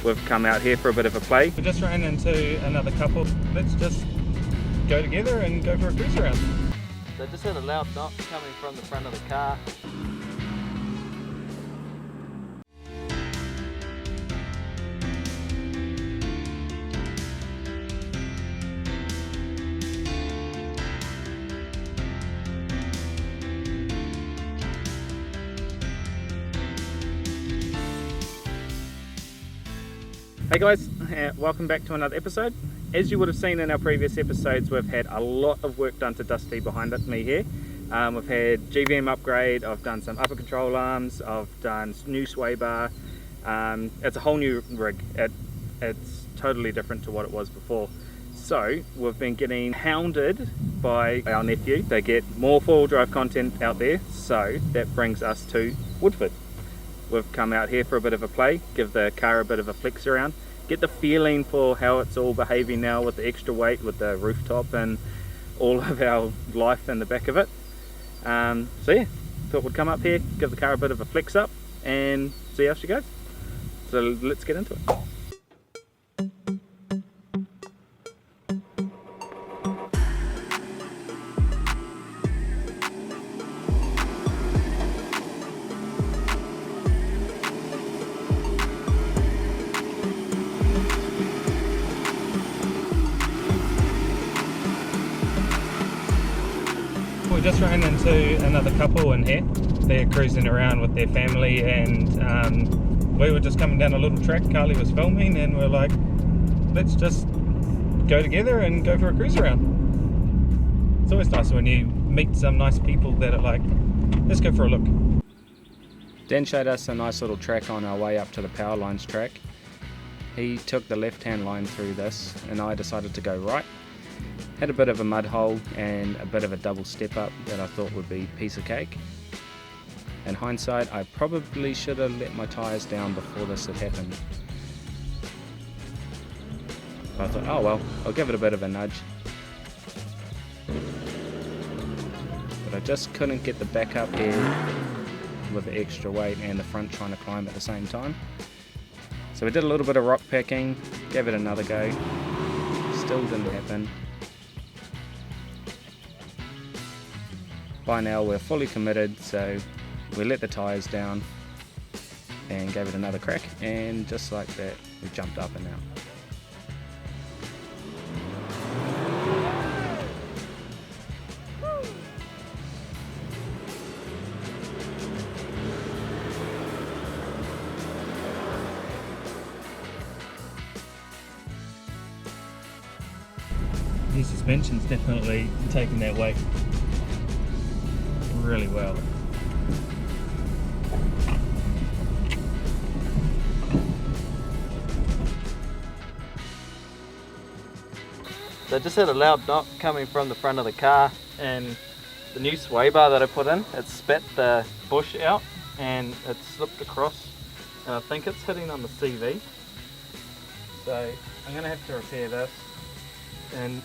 we've come out here for a bit of a play. We just ran into another couple. Let's just go together and go for a cruise around. They just had a loud knock coming from the front of the car. Hey guys, welcome back to another episode. As you would have seen in our previous episodes, we've had a lot of work done to Dusty behind me here. We've had GVM upgrade, I've done some upper control arms, I've done new sway bar. It's a whole new rig. It's totally different to what it was before. So we've been getting hounded by our nephew to get more four-wheel drive content out there, so that brings us to Woodford. We've come out here for a bit of a play, give the car a bit of a flex around, get the feeling for how it's all behaving now with the extra weight, with the rooftop and all of our life in the back of it. So yeah, thought we'd come up here, give the car a bit of a flex up and see how she goes. So let's get into it. We just ran into another couple in here. They're cruising around with their family, and we were just coming down a little track. Carly was filming and we're like, let's just go together and go for a cruise around. It's always nice when you meet some nice people that are like, let's go for a look. Dan showed us a nice little track on our way up to the power lines track. He took the left hand line through this and I decided to go right. Had a bit of a mud hole and a bit of a double step up that I thought would be a piece of cake. In hindsight, I probably should have let my tyres down before this had happened. But I thought, oh well, I'll give it a bit of a nudge. But I just couldn't get the back up here with the extra weight and the front trying to climb at the same time. So we did a little bit of rock packing, gave it another go. Still didn't happen. By now we're fully committed, so we let the tyres down and gave it another crack, and just like that we jumped up and out. The suspension's definitely taking that weight really well. They just had a loud knock coming from the front of the car, and the new sway bar that I put in, it spat the bush out and it slipped across, and I think it's hitting on the CV. So I'm going to have to repair this, and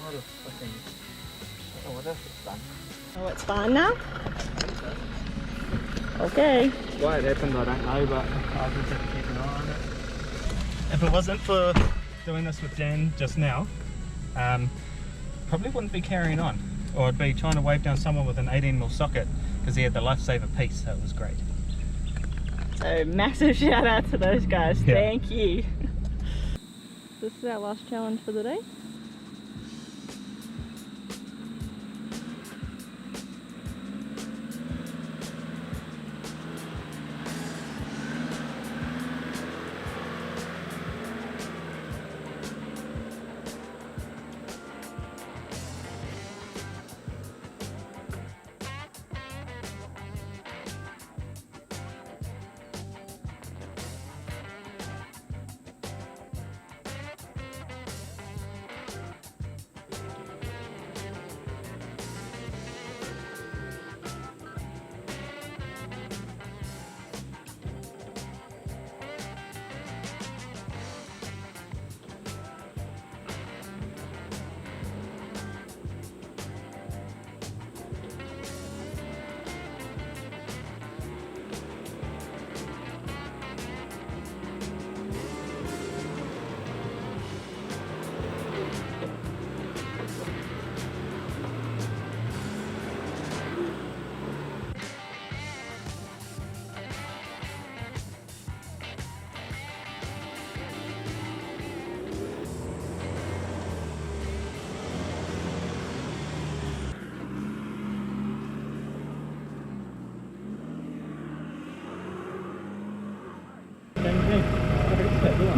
what a fucking, I don't know what else it's done. Oh, it's fine now? Okay. Why it happened I don't know, but I'll just have to keep an eye on it. If it wasn't for doing this with Dan just now, probably wouldn't be carrying on, or I'd be trying to wave down someone with an 18mm socket, because he had the lifesaver piece, so it was great. So massive shout out to those guys, Yeah. Thank you. This is our last challenge for the day.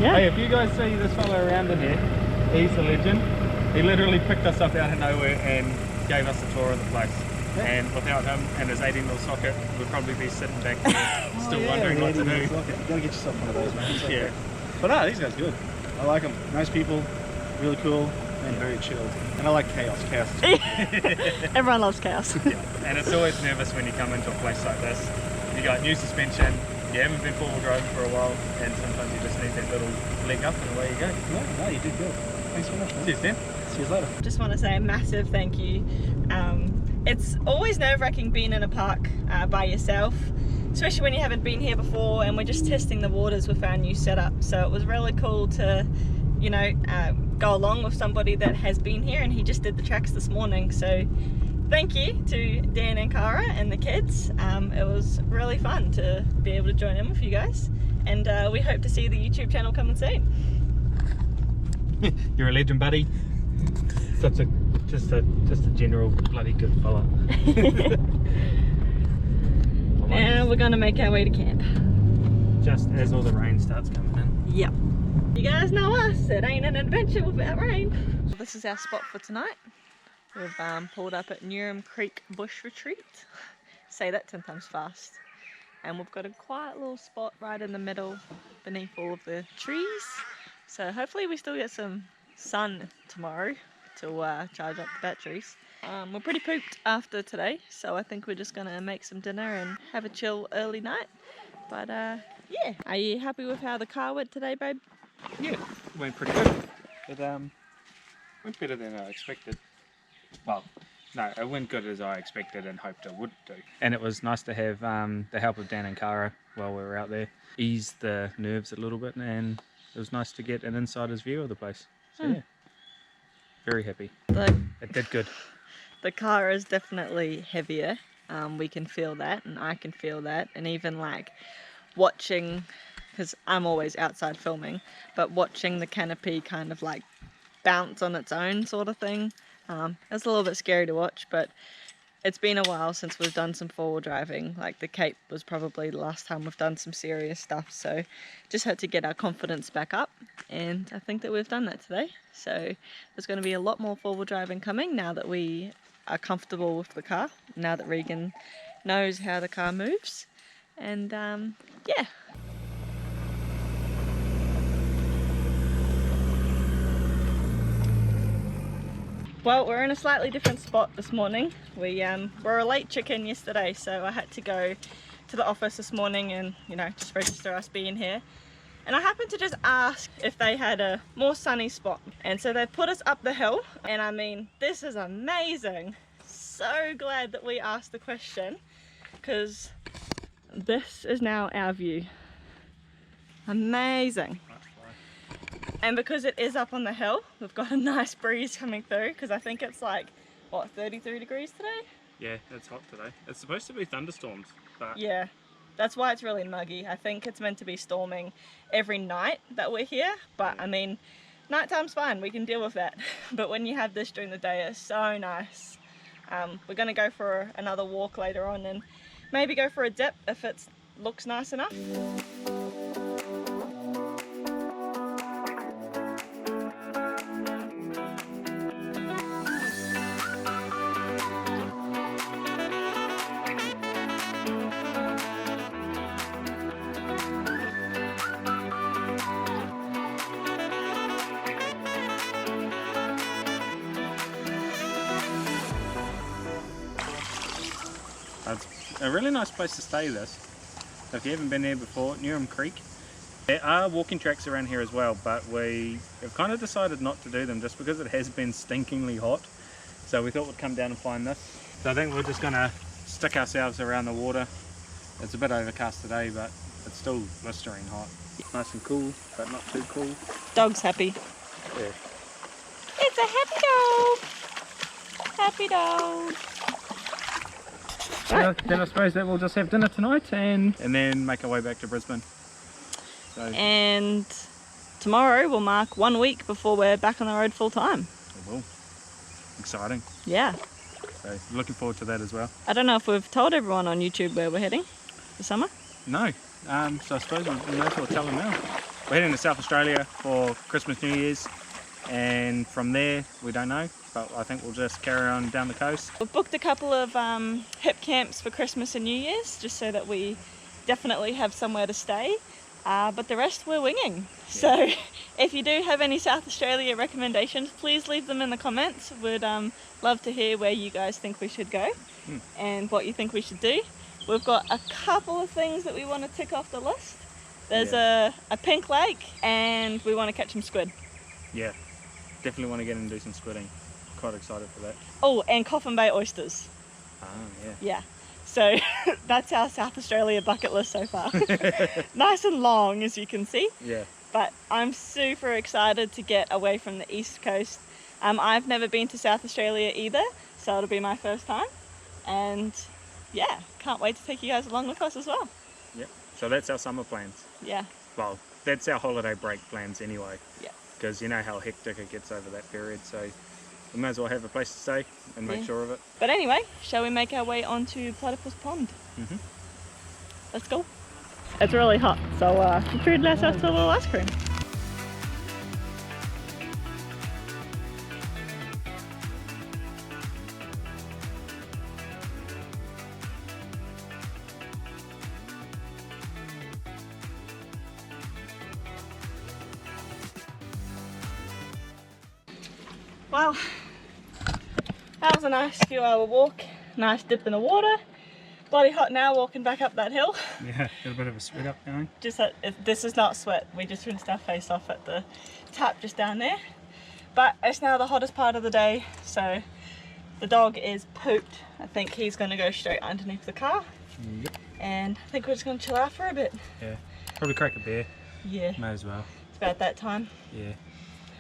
Yeah. Hey, if you guys see this fella around in here, he's a legend. He literally picked us up out of nowhere and gave us a tour of the place. Yeah. And without him and his 18mm socket, we'd probably be sitting back here still wondering what to do. You gotta get yourself one of those, man. It's Yeah. okay. But no, these guys good. I like them. Nice people, really cool, and very chilled. And I like chaos. Chaos is cool. Everyone loves chaos. Yeah. And it's always nervous when you come into a place like this. You got new suspension, you haven't been four-wheel driving for a while, and sometimes you just need that little leg up and away you go. No, you did good. Thanks so much, man. Cheers, Dan. See you later. Just want to say a massive thank you. It's always nerve-wracking being in a park by yourself, especially when you haven't been here before, and we're just testing the waters with our new setup. So it was really cool to, you know, go along with somebody that has been here, and he just did the tracks this morning. So thank you to Dan and Cara and the kids. It was really fun to be able to join in with you guys, and we hope to see the YouTube channel coming soon. You're a legend, buddy. Just a general bloody good fella. And we're gonna make our way to camp. Just as all the rain starts coming in. Yep. You guys know us, it ain't an adventure without rain. This is our spot for tonight. We've pulled up at Newham Creek Bush Retreat. Say that 10 times fast. And we've got a quiet little spot right in the middle beneath all of the trees. So hopefully we still get some sun tomorrow to charge up the batteries. We're pretty pooped after today, so I think we're just gonna make some dinner and have a chill early night. But yeah, are you happy with how the car went today, babe? Yeah, went pretty good. It went better than I expected. Well, no, it went good as I expected and hoped it would do. And it was nice to have the help of Dan and Cara while we were out there. Ease the nerves a little bit, and it was nice to get an insider's view of the place. So yeah, very happy. It did good. The car is definitely heavier. We can feel that, and I can feel that, and even like watching, because I'm always outside filming, but watching the canopy kind of like bounce on its own sort of thing. It's a little bit scary to watch, but it's been a while since we've done some four-wheel driving. Like the Cape was probably the last time we've done some serious stuff, so just had to get our confidence back up, and I think that we've done that today. So there's going to be a lot more four-wheel driving coming now that we are comfortable with the car, now that Regan knows how the car moves, and yeah. Well, we're in a slightly different spot this morning. We were a late check-in yesterday, so I had to go to the office this morning and, you know, just register us being here. And I happened to just ask if they had a more sunny spot. And so they put us up the hill, and I mean, this is amazing. So glad that we asked the question, because this is now our view. Amazing. And because it is up on the hill, we've got a nice breeze coming through, because I think it's like, what, 33 degrees today? Yeah, it's hot today. It's supposed to be thunderstorms, but Yeah, that's why it's really muggy. I think it's meant to be storming every night that we're here, but I mean, nighttime's fine, we can deal with that. But when you have this during the day, it's so nice. We're gonna go for another walk later on and maybe go for a dip if it looks nice enough. it's a really nice place to stay this. So if you haven't been there before, Newham Creek. There are walking tracks around here as well, but we have kind of decided not to do them just because it has been stinkingly hot. So we thought we'd come down and find this. So I think we're just gonna stick ourselves around the water. It's a bit overcast today, but it's still blistering hot. Nice and cool, but not too cool. Dog's happy. Yeah. It's a happy dog. Happy dog. Yeah, then I suppose that we'll just have dinner tonight and then make our way back to Brisbane. So And tomorrow will mark 1 week before we're back on the road full time. we will. Exciting. Yeah. So looking forward to that as well. I don't know if we've told everyone on YouTube where we're heading this summer. No. So I suppose we may as well tell them now. we're heading to South Australia for Christmas, New Year's, and from there we don't know, but I think we'll just carry on down the coast. We've booked a couple of hip camps for Christmas and New Year's, just so that we definitely have somewhere to stay. But the rest we're winging. So if you do have any South Australia recommendations, please leave them in the comments. We'd love to hear where you guys think we should go and what you think we should do. We've got a couple of things that we want to tick off the list. There's a pink lake, and we want to catch some squid. Yeah, definitely want to get and do some squidding. Quite excited for that. Oh, and Coffin Bay oysters. Ah, yeah. Yeah. So that's our South Australia bucket list so far. Nice and long, as you can see. Yeah. But I'm super excited to get away from the East Coast. I've never been to South Australia either, so it'll be my first time. And yeah, can't wait to take you guys along with us as well. Yep. So that's our summer plans. Yeah. Well, that's our holiday break plans anyway. Yeah. Because you know how hectic it gets over that period, so we may as well have a place to stay and make sure of it. But anyway, shall we make our way onto Platypus Pond? Mhm. Let's go. It's really hot, so we treated ourselves to a little ice cream. Well, that was a nice few-hour walk. Nice dip in the water. Bloody hot now walking back up that hill. Yeah, got a bit of a sweat up going. Just that this is not sweat. We just rinsed our face off at the tap just down there. But it's now the hottest part of the day, so the dog is pooped. I think he's going to go straight underneath the car. Yep. And I think we're just going to chill out for a bit. Yeah. Probably crack a beer. Yeah, May as well. it's about that time. Yeah.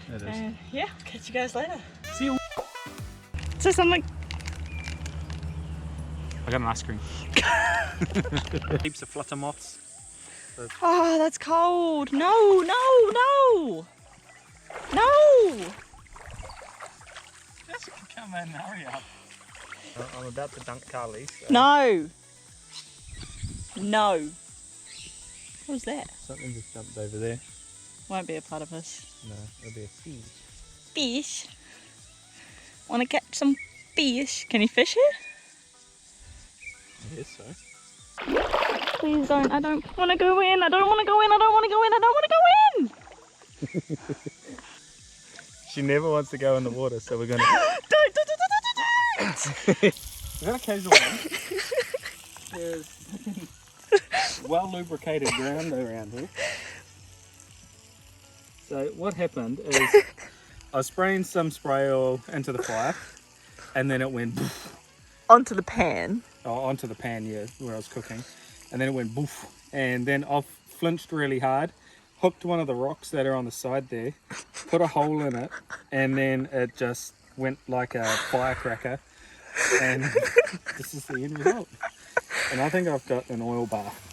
It is. And yeah, catch you guys later. See you. Say something. I got an ice cream. Heaps of flutter moths. Oh, that's cold. No, no, no. No. Just come in, hurry up. I'm about to dunk Carly. So. No. No. What was that? Something just jumped over there. Won't be a platypus. No, it'll be a fish. Fish. Want to catch some fish? Can you fish it? I guess so. Please don't. I don't want to go in. I don't want to go in. I don't want to go in. I don't want to go in. She never wants to go in the water, so we're gonna. Don't. We've got a casual one. There's well lubricated ground around here. So what happened is I was spraying some spray oil into the fire, and then it went Onto the pan. onto the pan, yeah, where I was cooking, and then it went boof, and then I flinched really hard, hooked one of the rocks that are on the side there, put a hole in it, and then it just went like a firecracker, and this is the end result. And I think I've got an oil bath.